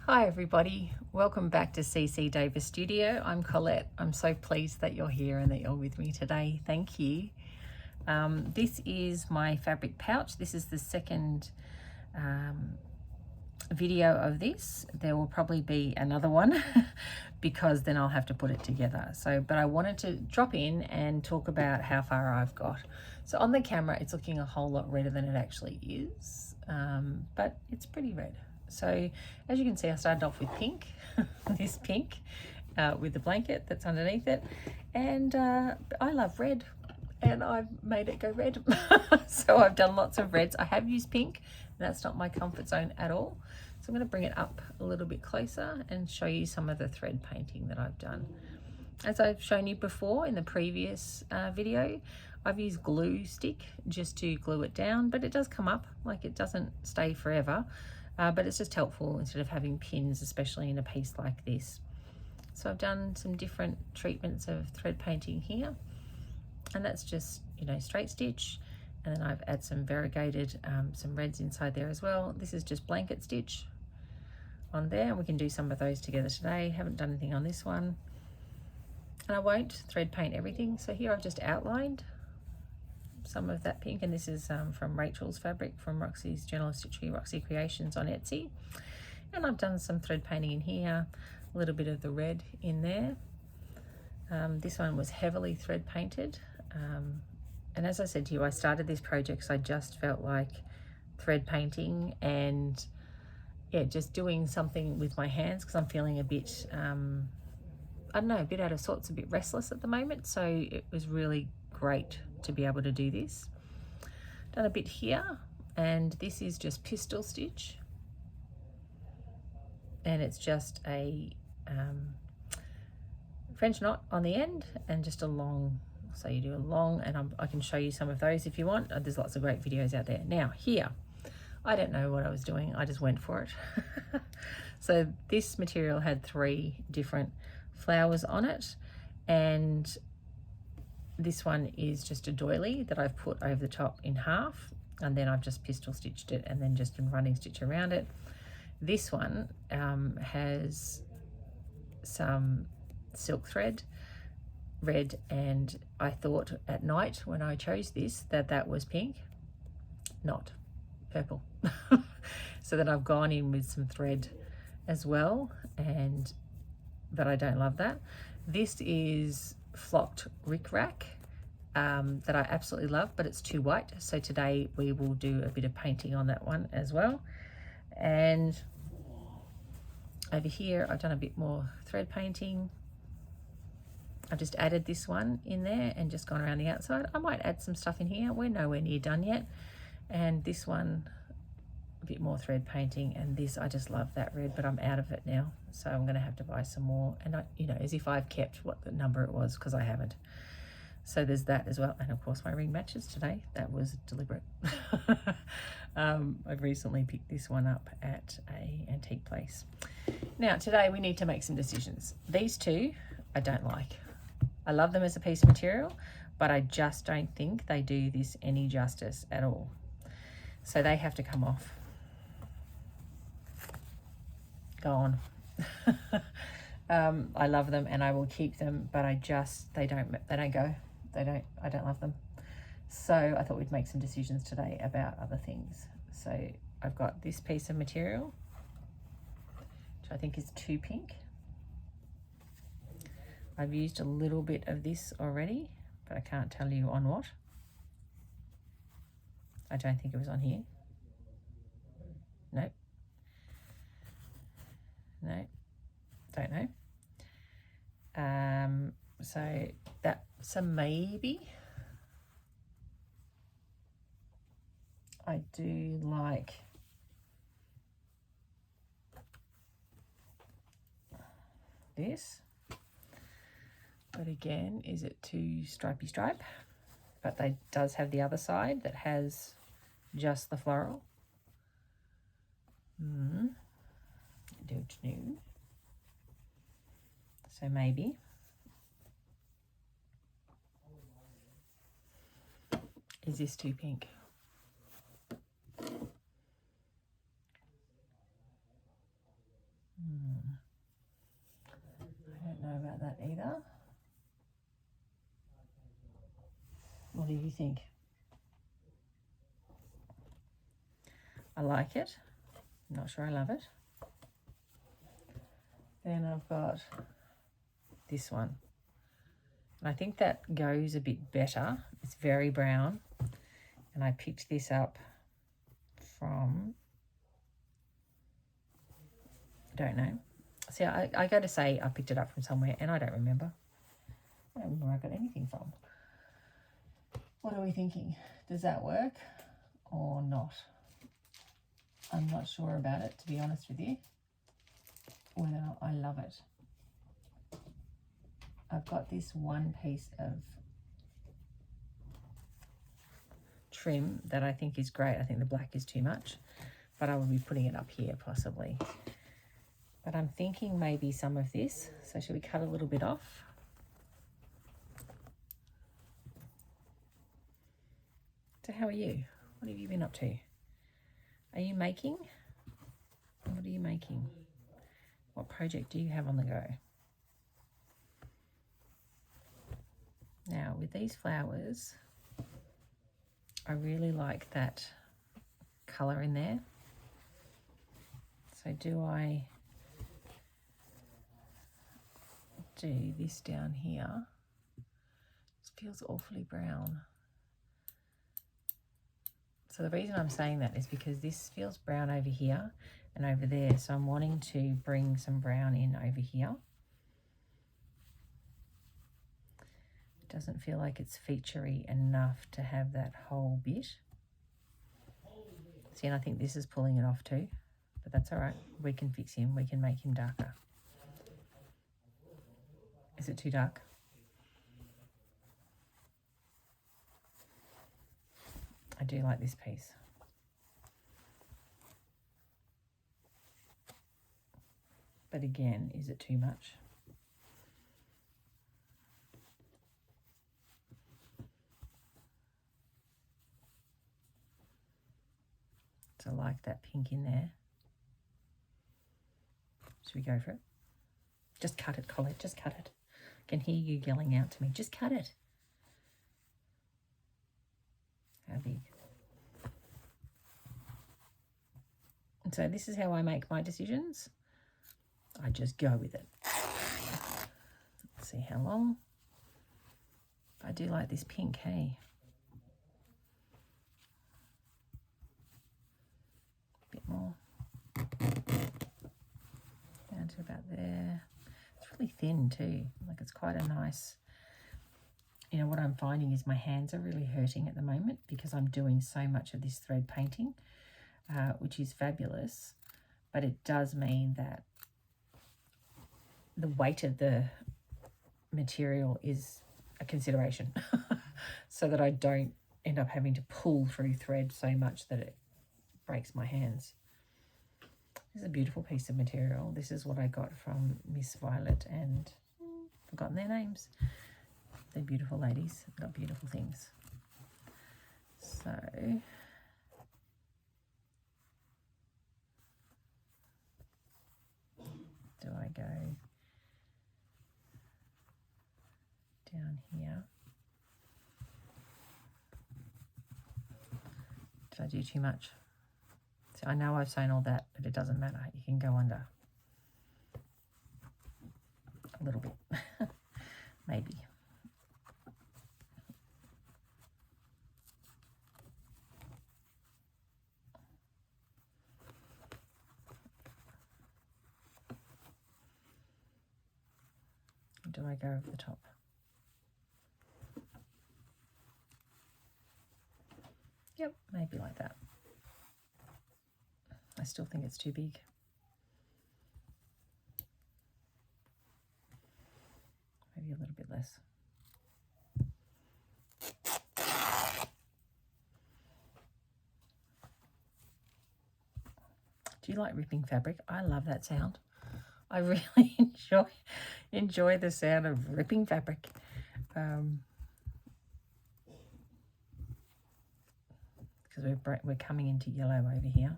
Hi everybody, welcome back to CC Davis Studio. I'm Colette. I'm so pleased that you're here and that you're with me today. Thank you. This is my fabric pouch. This is the second video of this. There will probably be another one because then I'll have to put it together. But I wanted to drop in and talk about how far I've got. So on the camera, it's looking a whole lot redder than it actually is, but it's pretty red. So as you can see, I started off with pink, this pink, with the blanket that's underneath it. And I love red and I've made it go red. So I've done lots of reds. I have used pink. That's not my comfort zone at all. So I'm going to bring it up a little bit closer and show you some of the thread painting that I've done. As I've shown you before in the previous video, I've used glue stick just to glue it down, but it does come up, like it doesn't stay forever. But it's just helpful instead of having pins, especially in a piece like this. So I've done some different treatments of thread painting here, and that's just, you know, straight stitch, and then I've added some variegated, some reds inside there as well. This is just blanket stitch on there, and we can do some of those together today. Haven't done anything on this one, and I won't thread paint everything. So here I've just outlined some of that pink, and this is from Rachel's fabric from Roxy's Journal of Stitchery, Roxy Creations on Etsy. And I've done some thread painting in here, a little bit of the red in there. This one was heavily thread painted, and as I said to you, I started this project because I just felt like thread painting and yeah, just doing something with my hands, because I'm feeling a bit I don't know, a bit out of sorts, a bit restless at the moment. So it was really great to be able to do this. Done a bit here, and this is just pistol stitch, and it's just a French knot on the end and just a long, so you do a long, and I can show you some of those if you want. There's lots of great videos out there. Now here, I don't know what I was doing, I just went for it. So this material had 3 different flowers on it, and this one is just a doily that I've put over the top in half, and then I've just pistol stitched it and then just a running stitch around it. This one has some silk thread, red, and I thought at night when I chose this that was pink, not purple. So then I've gone in with some thread as well, but I don't love that. This is flocked rickrack that I absolutely love, but it's too white. So today we will do a bit of painting on that one as well. And over here, I've done a bit more thread painting. I've just added this one in there and just gone around the outside. I might add some stuff in here. We're nowhere near done yet. And this one, a bit more thread painting, and this, I just love that red, but I'm out of it now. So I'm gonna have to buy some more. And I, you know, as if I've kept what the number it was, because I haven't. So there's that as well. And of course my ring matches today. That was deliberate. I've recently picked this one up at an antique place. Now today we need to make some decisions. These two I don't like. I love them as a piece of material, but I just don't think they do this any justice at all. So they have to come off. Go on. I love them and I will keep them, but I don't love them. So I thought we'd make some decisions today about other things. So I've got this piece of material, which I think is too pink. I've used a little bit of this already, but I can't tell you on what. I don't think it was on here. Nope. No, don't know. So that's a maybe. I do like this, but again, is it too stripy stripe? But they does have the other side that has just the floral. Don't know. So maybe. Is this too pink? that either. What do you think? I like it. I'm not sure I love it. Then I've got this one. And I think that goes a bit better. It's very brown. And I picked this up from, I don't know. See, I got to say I picked it up from somewhere and I don't remember. I don't remember where I got anything from. What are we thinking? Does that work or not? I'm not sure about it, to be honest with you, whether or not I love it. I've got this one piece of trim that I think is great. I think the black is too much, but I will be putting it up here possibly. But I'm thinking maybe some of this. So should we cut a little bit off? So how are you? What have you been up to? Are you making? What are you making? What project do you have on the go? Now with these flowers, I really like that colour in there. So do I do this down here? It feels awfully brown. So the reason I'm saying that is because this feels brown over here and over there. So I'm wanting to bring some brown in over here. It doesn't feel like it's featurey enough to have that whole bit. See, and I think this is pulling it off too, but that's all right. We can fix him. We can make him darker. Is it too dark? I do like this piece. But again, is it too much? So I like that pink in there. Should we go for it? Just cut it, Colette, just cut it. I can hear you yelling out to me, just cut it. How big? And so this is how I make my decisions. I just go with it. Let's see how long. I do like this pink, hey? A bit more. Down to about there. It's really thin too. Like it's quite a nice, you know, what I'm finding is my hands are really hurting at the moment because I'm doing so much of this thread painting, which is fabulous, but it does mean that the weight of the material is a consideration so that I don't end up having to pull through thread so much that it breaks my hands. This is a beautiful piece of material. This is what I got from Miss Violet and forgotten their names. They're beautiful ladies. They've got beautiful things. So do I go down here? Did I do too much? So I know I've sewn all that, but it doesn't matter. You can go under a little bit, maybe. Do I go over the top? Yep, maybe like that. I still think it's too big. Maybe a little bit less. Do you like ripping fabric? I love that sound. I really enjoy the sound of ripping fabric. Because we're coming into yellow over here.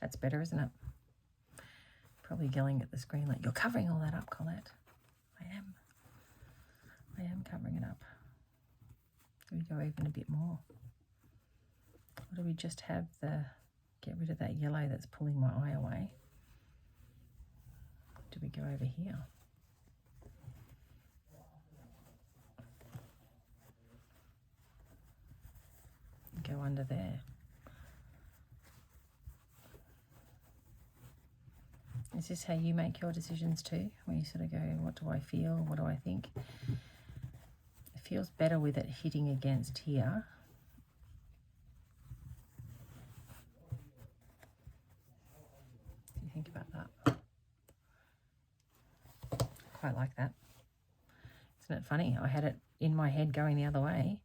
That's better, isn't it? probably yelling at the screen like, you're covering all that up, Colette. I am covering it up. Do we go even a bit more? Or do we just have get rid of that yellow that's pulling my eye away? Do we go over here? Go under there. Is this how you make your decisions too? Where you sort of go, what do I feel? What do I think? It feels better with it hitting against here. What do you think about that? Quite like that. Isn't it funny? I had it in my head going the other way.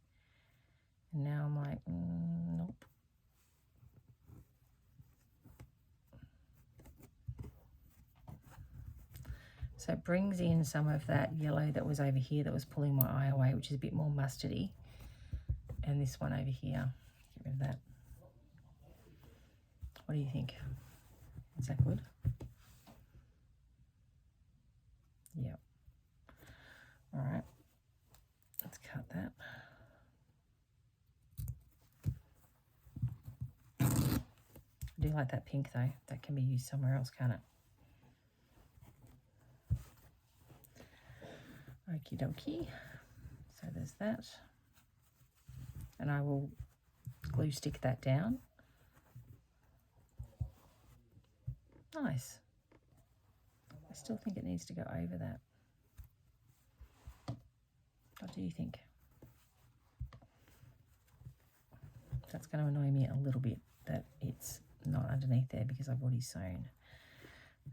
And now I'm like, nope. So it brings in some of that yellow that was over here that was pulling my eye away, which is a bit more mustardy. And this one over here, get rid of that. What do you think? Is that good? Yep. All right, let's cut that. I do like that pink though. That can be used somewhere else, can't it? Okie dokie. So there's that. And I will glue stick that down. Nice. I still think it needs to go over that. What do you think? That's going to annoy me a little bit that it's not underneath there because I've already sewn.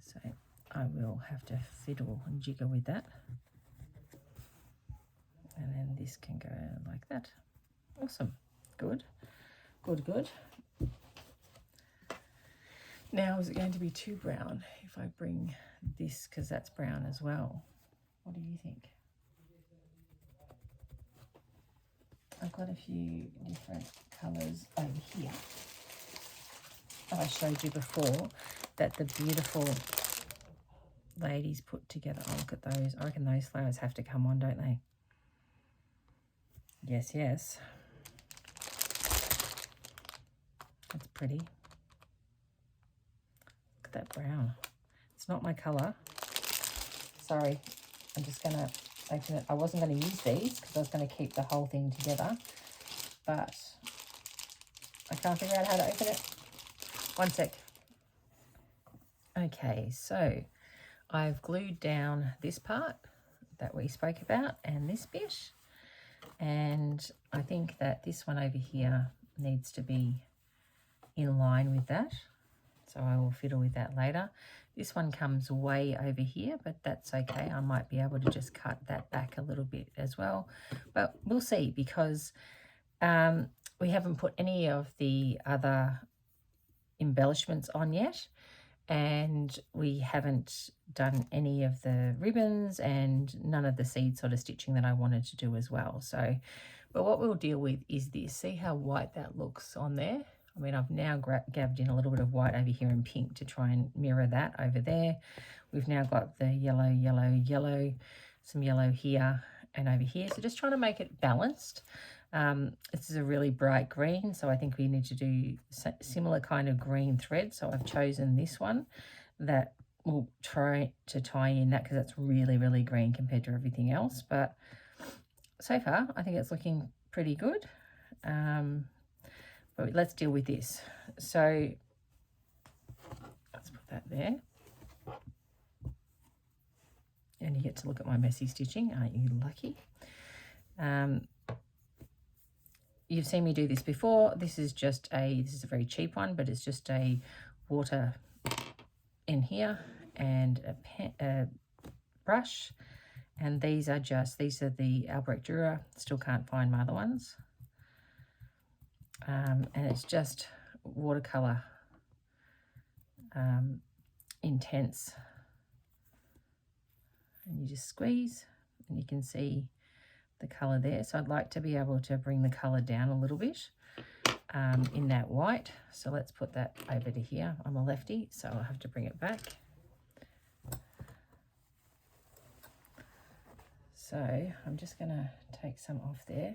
So I will have to fiddle and jiggle with that. And then this can go like that. Awesome. Good. Good, good. Now, is it going to be too brown if I bring this, because that's brown as well? What do you think? I've got a few different colours over here that I showed you before that the beautiful ladies put together. Oh, look at those. I reckon those flowers have to come on, don't they? Yes, yes. That's pretty. Look at that brown. It's not my colour. Sorry, I'm just going to open it. I wasn't going to use these because I was going to keep the whole thing together, but I can't figure out how to open it. One sec. Okay, so I've glued down this part that we spoke about and this bit. And I think that this one over here needs to be in line with that. So I will fiddle with that later. This one comes way over here, but that's okay. I might be able to just cut that back a little bit as well. But we'll see, because we haven't put any of the other embellishments on yet. And we haven't done any of the ribbons and none of the seed sort of stitching that I wanted to do as well. So, but what we'll deal with is this. See how white that looks on there? I mean, I've now gabbed in a little bit of white over here and pink to try and mirror that over there. We've now got the yellow, yellow, yellow, some yellow here and over here. So just trying to make it balanced. This is a really bright green, so I think we need to do similar kind of green thread. So I've chosen this one that will try to tie in that, because that's really, really green compared to everything else. But so far, I think it's looking pretty good. But let's deal with this. So let's put that there. And you get to look at my messy stitching, aren't you lucky? You've seen me do this before. This is a very cheap one, but it's just a water in here and a brush. And these are the Embroidery. Still can't find my other ones. And it's just watercolor intense. And you just squeeze and you can see the color there. So I'd like to be able to bring the color down a little bit in that white. So let's put that over to here. I'm a lefty, so I'll have to bring it back. So I'm just going to take some off there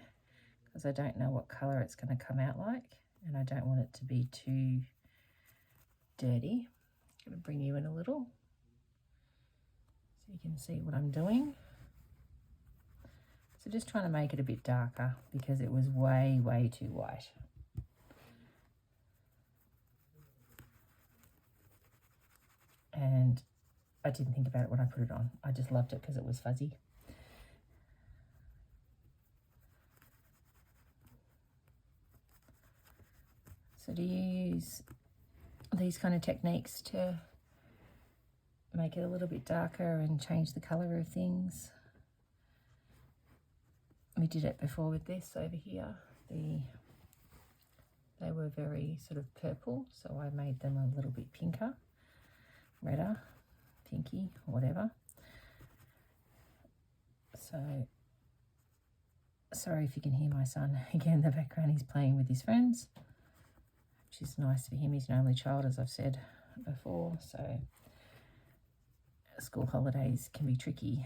because I don't know what colour it's going to come out like, and I don't want it to be too dirty. I'm going to bring you in a little so you can see what I'm doing. So just trying to make it a bit darker because it was way too white. And I didn't think about it when I put it on. I just loved it because it was fuzzy. So do you use these kind of techniques to make it a little bit darker and change the colour of things? We did it before with this over here. They were very sort of purple, so I made them a little bit pinker, redder, pinky, whatever. So, sorry if you can hear my son again in the background. He's playing with his friends, which is nice for him. He's an only child, as I've said before, so school holidays can be tricky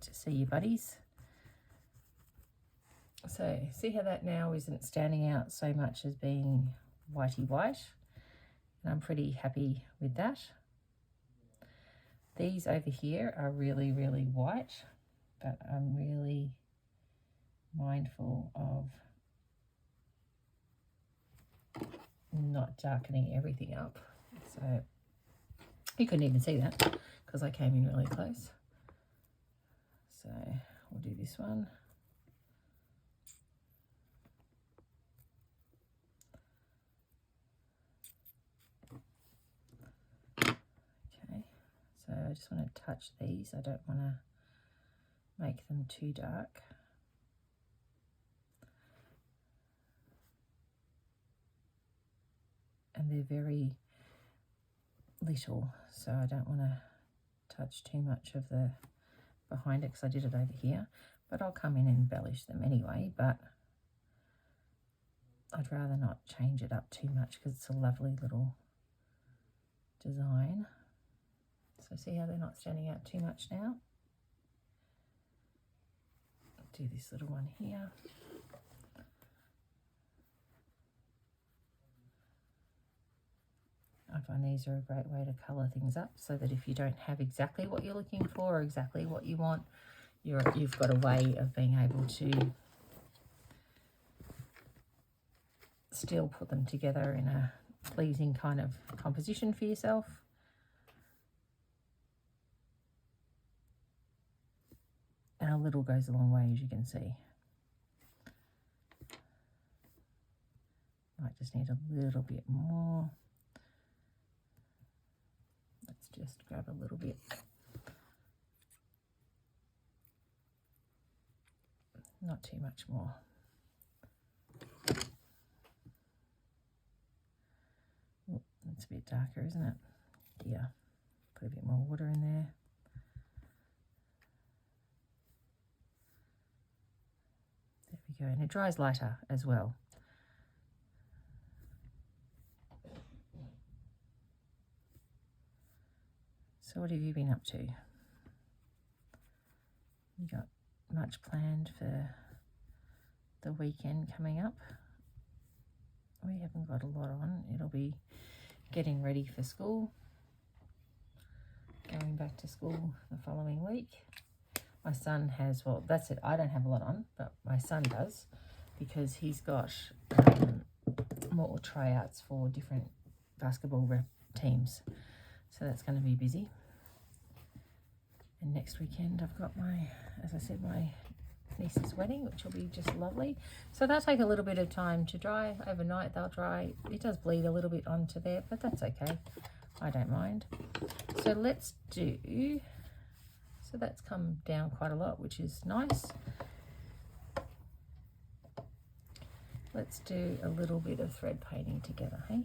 to see your buddies. So see how that now isn't standing out so much as being whitey white, and I'm pretty happy with that. These over here are really white, but I'm really mindful of not darkening everything up. So you couldn't even see that because I came in really close. So we'll do this one. So I just want to touch these. I don't want to make them too dark. And they're very little, so I don't want to touch too much of the behind it because I did it over here. But I'll come in and embellish them anyway, but I'd rather not change it up too much because it's a lovely little design. So see how they're not standing out too much now? I'll do this little one here. I find these are a great way to colour things up so that if you don't have exactly what you're looking for or exactly what you want, you've got a way of being able to still put them together in a pleasing kind of composition for yourself. And a little goes a long way, as you can see. Might just need a little bit more. Let's just grab a little bit. Not too much more. Oh, that's a bit darker, isn't it? Yeah. Put a bit more water in there. There we go. And it dries lighter as well. So what have you been up to? You got much planned for the weekend coming up? We haven't got a lot on. It'll be getting ready for school. Going back to school the following week. My son has, well, that's it. I don't have a lot on, but my son does because he's got more tryouts for different basketball rep teams. So that's going to be busy. And next weekend I've got my, as I said, my niece's wedding, which will be just lovely. So they'll take a little bit of time to dry. Overnight they'll dry. It does bleed a little bit onto there, but that's okay. I don't mind. So let's do, so that's come down quite a lot, which is nice. Let's do a little bit of thread painting together, hey?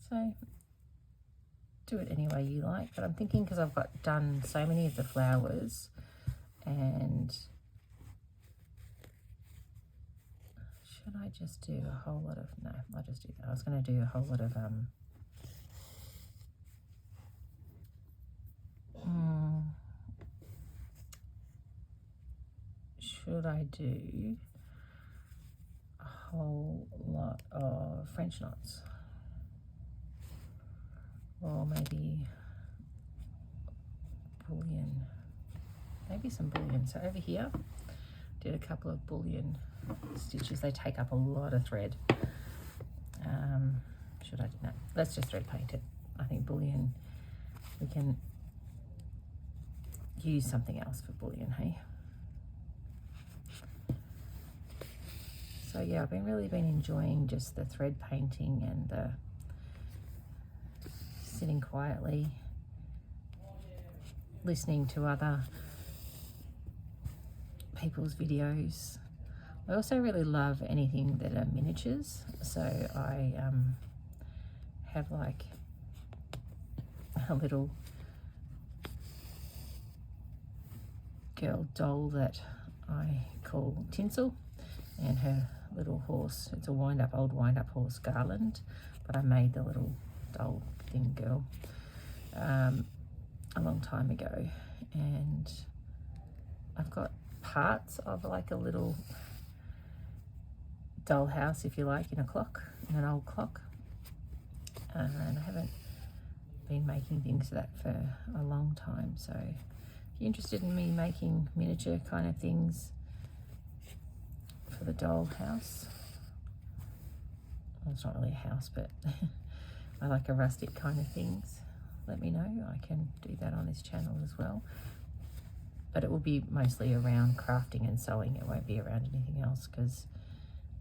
So do it any way you like, but I'm thinking because I've got done so many of the flowers, and should I just do a whole lot of, no, I'll just do that. I was going to do a whole lot of should I do a whole lot of French knots? Or maybe bullion. Maybe some bullion. So over here, did a couple of bullion stitches. They take up a lot of thread. Should I do that? Let's just thread paint it. I think bullion, we can use something else for bullion, hey? So yeah, I've really been enjoying just the thread painting and the sitting quietly, listening to other people's videos. I also really love anything that are miniatures, so I have like a little girl doll that I call Tinsel, and her little horse. It's a old wind-up horse, Garland, but I made the little doll thing girl a long time ago, and I've got parts of like a little dollhouse, if you like, in an old clock, and I haven't been making things for that for a long time. So if you're interested in me making miniature kind of things for the dollhouse, well, it's not really a house, but I like a rustic kind of things, let me know. I can do that on this channel as well, but it will be mostly around crafting and sewing. It won't be around anything else, because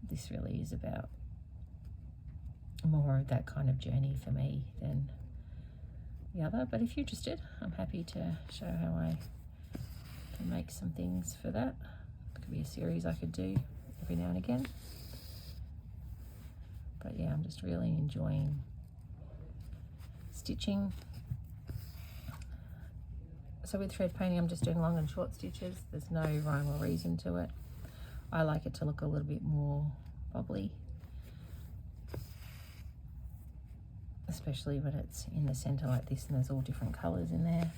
this really is about more of that kind of journey for me than the other. But if you're interested, I'm happy to show how I can make some things for that. It could be a series I could do every now and again. But yeah, I'm just really enjoying stitching. So with thread painting, I'm just doing long and short stitches. There's no rhyme or reason to it. I like it to look a little bit more bubbly, especially when it's in the center like this and there's all different colors in there.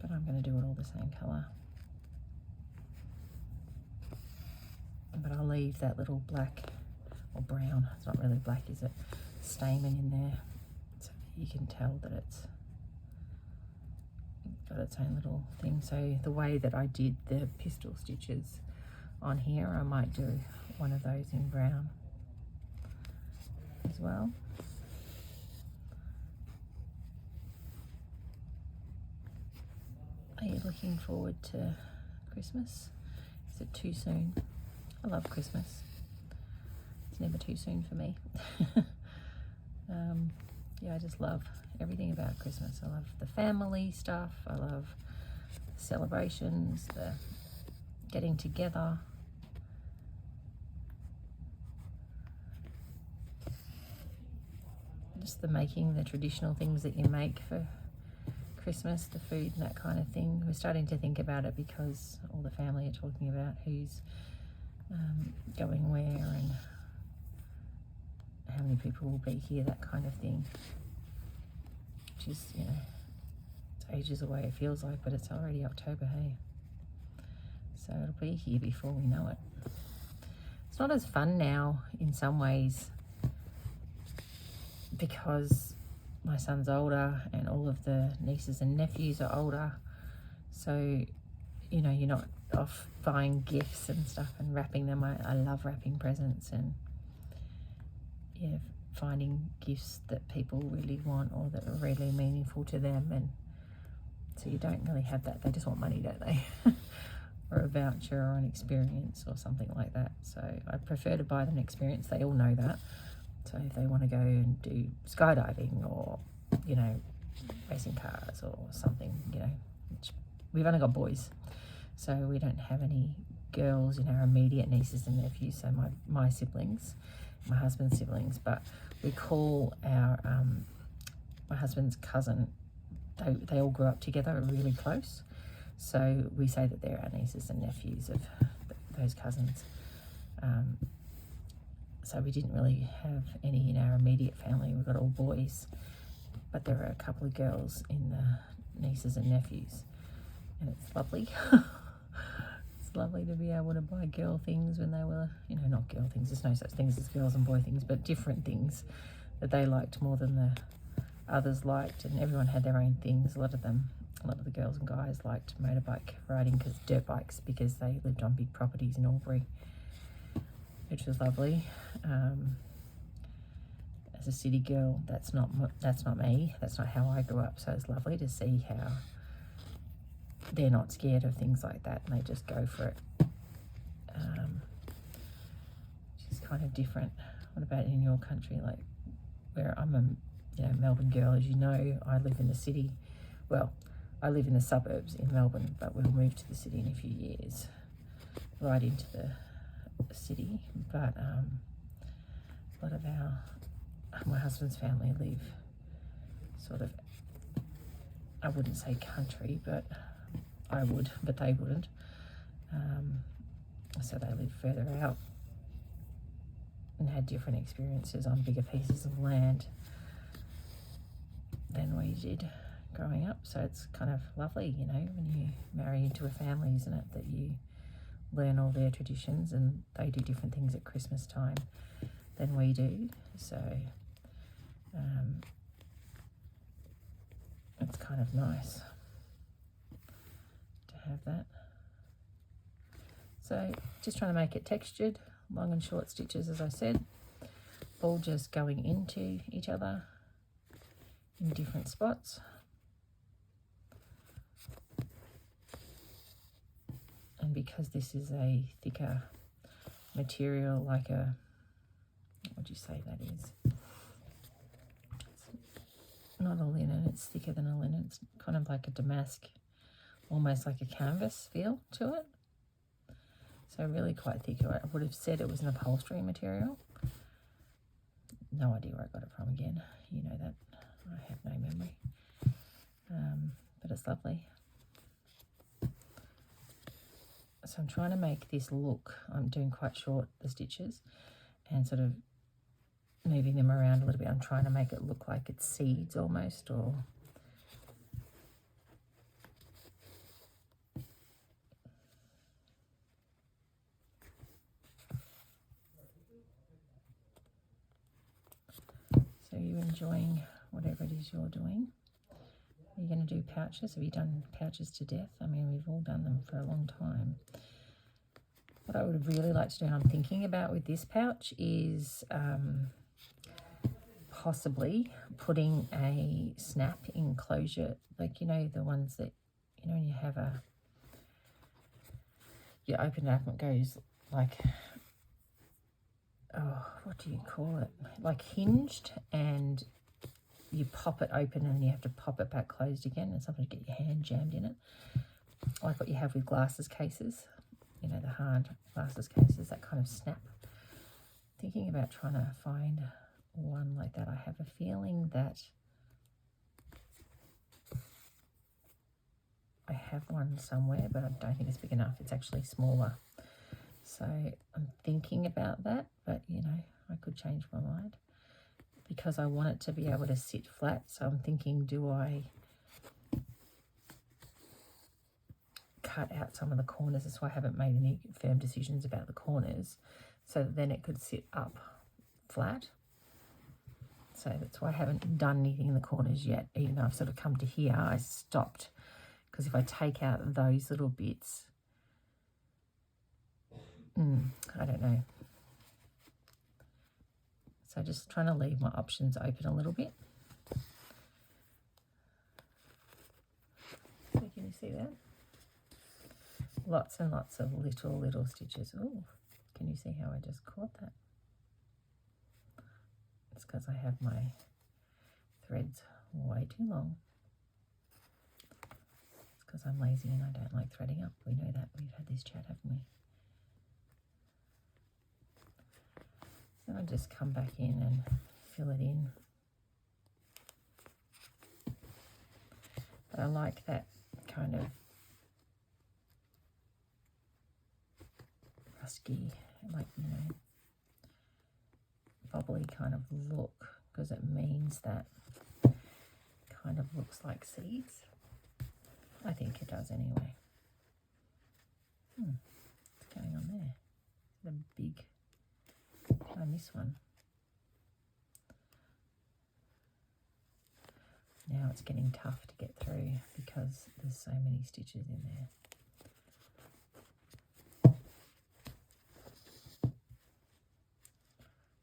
But I'm going to do it all the same color. But I'll leave that little black or brown, it's not really black, is it, stamen in there, so that you can tell that it's got its own little thing. So the way that I did the pistol stitches on here, I might do one of those in brown as well. Are you looking forward to Christmas? Is it too soon? I love Christmas. It's never too soon for me. Yeah, I just love everything about Christmas. I love the family stuff. I love celebrations, the getting together. Just the making the traditional things that you make for Christmas, the food and that kind of thing. We're starting to think about it because all the family are talking about who's going where and how many people will be here, that kind of thing. Which is, you know, it's ages away, it feels like, but it's already October, hey? So it'll be here before we know it. It's not as fun now in some ways because my son's older and all of the nieces and nephews are older. So, you know, you're not off buying gifts and stuff and wrapping them. I love wrapping presents and, yeah, finding gifts that people really want or that are really meaningful to them. And so you don't really have that. They just want money, don't they? Or a voucher or an experience or something like that. So I prefer to buy them an experience. They all know that. So if they want to go and do skydiving or, you know, racing cars or something, you know, which we've only got boys. So we don't have any girls in our immediate nieces and nephews. So my siblings, my husband's siblings, but we call our, my husband's cousin, they all grew up together, are really close. So we say that they're our nieces and nephews of those cousins. So we didn't really have any in our immediate family. We've got all boys, but there are a couple of girls in the nieces and nephews, and it's lovely. lovely to be able to buy girl things when they were, you know, not girl things, there's no such things as girls and boy things, but different things that they liked more than the others liked, and everyone had their own things. A lot of the girls and guys liked motorbike riding, dirt bikes, because they lived on big properties in Albury, which was lovely. As a city girl, that's not me. That's not how I grew up. So it's lovely to see how they're not scared of things like that, and they just go for it. Which is kind of different. What about in your country? Like, where I'm a Melbourne girl, as you know, I live in the city. Well, I live in the suburbs in Melbourne, but we'll move to the city in a few years, right into the city. But a lot of my husband's family live sort of, I wouldn't say country, but I would, but they wouldn't. So they live further out and had different experiences on bigger pieces of land than we did growing up. So it's kind of lovely, you know, when you marry into a family, isn't it, that you learn all their traditions, and they do different things at Christmas time than we do. So it's kind of nice to have that. So just trying to make it textured, long and short stitches, as I said, all just going into each other in different spots. And because this is a thicker material, like a, what would you say that is? It's not a linen, it's thicker than a linen. It's kind of like a damask, almost like a canvas feel to it. So really quite thick. I would have said it was an upholstery material. No idea where I got it from again. You know that. I have no memory. But it's lovely. So I'm trying to make this look, I'm doing quite short, the stitches, and sort of moving them around a little bit. I'm trying to make it look like it's seeds almost, or so you're enjoying whatever it is you're doing. Are you going to do pouches? Have you done pouches to death? I mean, we've all done them for a long time. What I would really like to do, and I'm thinking about with this pouch, is possibly putting a snap enclosure, like, you know, the ones that, you know, when you have you open it up and it goes like, oh, what do you call it? Like hinged, and you pop it open and then you have to pop it back closed again, and sometimes get your hand jammed in it, like what you have with glasses cases, you know, the hard glasses cases, that kind of snap. Thinking about trying to find one like that. I have a feeling that I have one somewhere, but I don't think it's big enough. It's actually smaller. So I'm thinking about that, but, you know, I could change my mind, because I want it to be able to sit flat. So I'm thinking, do I cut out some of the corners? That's why I haven't made any firm decisions about the corners, so that then it could sit up flat. So that's why I haven't done anything in the corners yet. Even though I've sort of come to here, I stopped, because if I take out those little bits, I don't know. So just trying to leave my options open a little bit. So can you see that? Lots and lots of little stitches. Oh, can you see how I just caught that? It's because I have my threads way too long. It's because I'm lazy and I don't like threading up. We know that. We've had this chat, haven't we? So I'll just come back in and fill it in. But I like that kind of rusky, like, you know, bubbly kind of look, because it means that kind of looks like seeds. I think it does anyway. The big, did I miss one? Now it's getting tough to get through because there's so many stitches in there.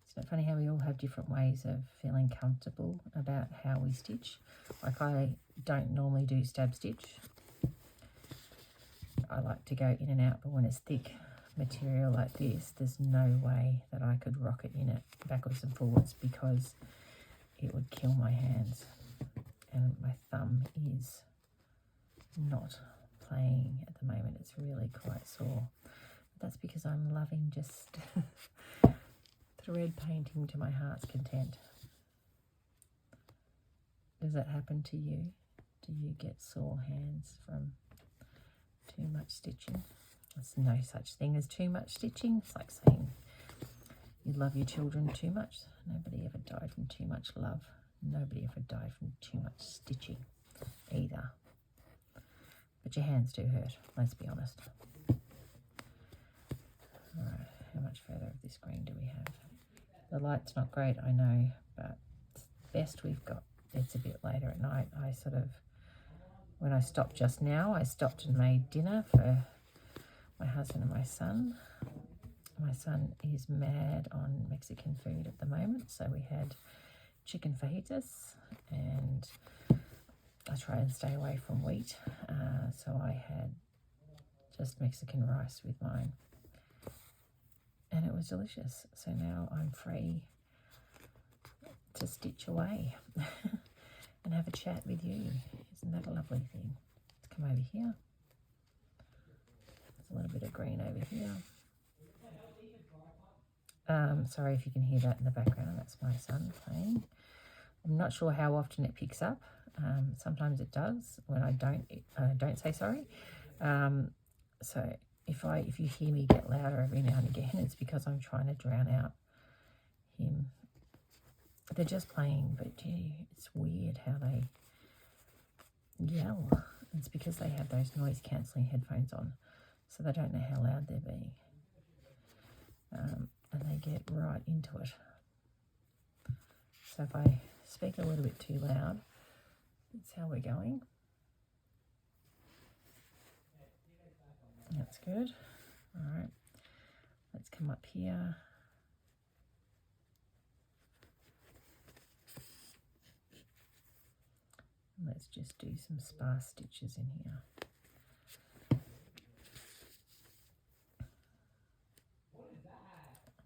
Isn't it funny how we all have different ways of feeling comfortable about how we stitch? Like, I don't normally do stab stitch. I like to go in and out, but when it's thick material like this, there's no way that I could rock it in it backwards and forwards because it would kill my hands. And my thumb is not playing at the moment. It's really quite sore. But that's because I'm loving just thread painting to my heart's content. Does that happen to you? Do you get sore hands from too much stitching? There's no such thing as too much stitching. It's like saying you love your children too much. Nobody ever died from too much love. Nobody ever died from too much stitching either. But your hands do hurt, let's be honest. Alright, how much further of this green do we have? The light's not great, I know, but it's the best we've got. It's a bit later at night. I sort of, when I stopped just now, I stopped and made dinner for my husband and my son. My son is mad on Mexican food at the moment, so we had chicken fajitas, and I try and stay away from wheat, so I had just Mexican rice with mine, and it was delicious. So now I'm free to stitch away and have a chat with you. Isn't that a lovely thing? Let's come over here. There's a little bit of green over here. Sorry if you can hear that in the background. That's my son playing. I'm not sure how often it picks up. Sometimes it does when I don't say sorry. So if you hear me get louder every now and again, it's because I'm trying to drown out him. They're just playing, but gee, it's weird how they yell. It's because they have those noise cancelling headphones on, so they don't know how loud they're being. And they get right into it. So if I speak a little bit too loud, that's how we're going. That's good. All right, let's come up here. Let's just do some sparse stitches in here.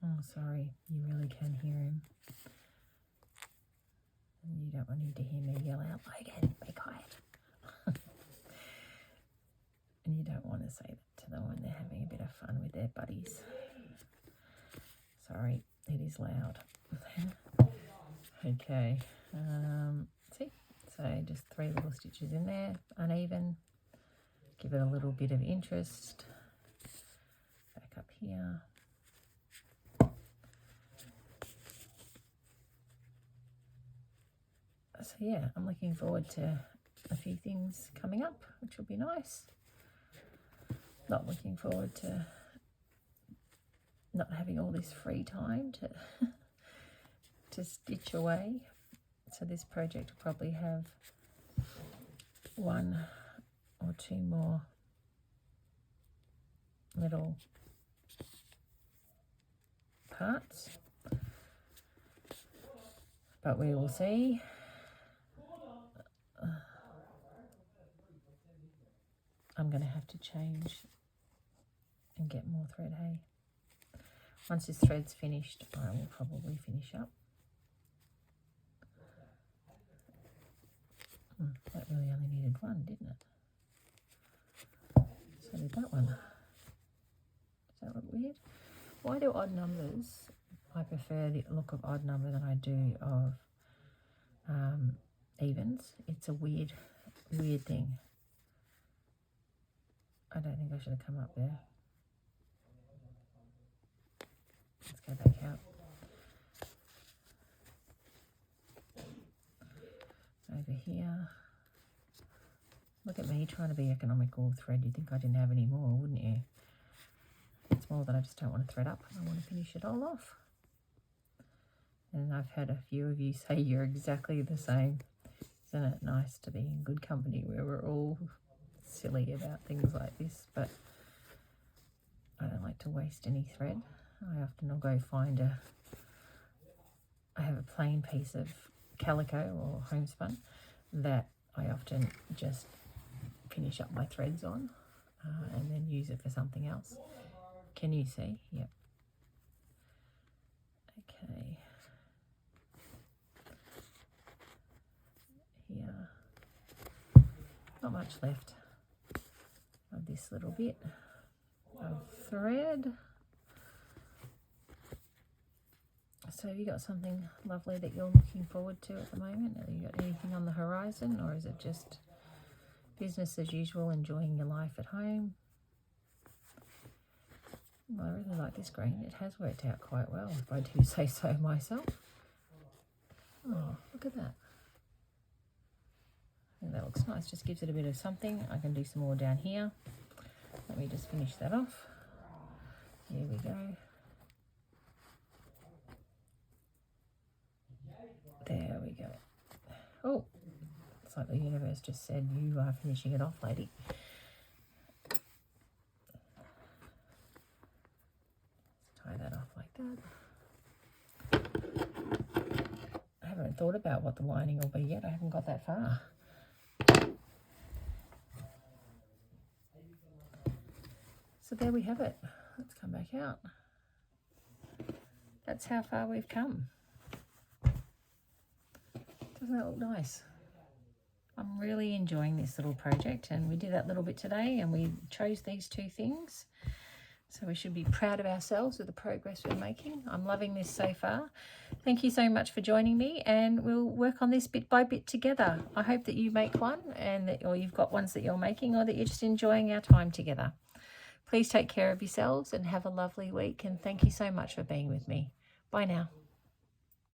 Oh, sorry, you really can hear him. And you don't need to hear me yell out, Logan, be quiet. And you don't want to say that to them when they're having a bit of fun with their buddies. Sorry, it is loud. Okay, see? So just 3 little stitches in there, uneven. Give it a little bit of interest. Back up here. So yeah, I'm looking forward to a few things coming up, which will be nice. Not looking forward to not having all this free time to stitch away. So this project will probably have 1 or 2 more little parts, but we will see. I'm going to have to change and get more thread, hey? Once this thread's finished, I will probably finish up. That really only needed 1, didn't it? So did that one. Does that look weird? Why do odd numbers? I prefer the look of odd number than I do of evens. It's a weird thing. I don't think I should have come up there. Let's go back out. Over here. Look at me trying to be economical with thread. You'd think I didn't have any more, wouldn't you? It's more that I just don't want to thread up. I want to finish it all off. And I've had a few of you say you're exactly the same. Isn't it nice to be in good company where we're all silly about things like this? But I don't like to waste any thread. I often will go find I have a plain piece of calico or homespun that I often just finish up my threads on and then use it for something else. Can you see? Yep. Okay. Here. Not much left of this little bit of thread. So have you got something lovely that you're looking forward to at the moment? Have you got anything on the horizon, or is it just business as usual, enjoying your life at home? Well, I really like this green. It has worked out quite well, if I do say so myself. Oh, look at that. I think that looks nice. Just gives it a bit of something. I can do some more down here. Let me just finish that off. Here we go. There we go. Oh, it's like the universe just said, you are finishing it off, lady. Tie that off like that. I haven't thought about what the lining will be yet. I haven't got that far. So there we have it. Let's come back out. That's how far we've come. Doesn't that look nice? I'm really enjoying this little project, and we did that little bit today and we chose these two things. So we should be proud of ourselves with the progress we're making. I'm loving this so far. Thank you so much for joining me, and we'll work on this bit by bit together. I hope that you make one, and that, or you've got ones that you're making, or that you're just enjoying our time together. Please take care of yourselves and have a lovely week, and thank you so much for being with me. Bye now.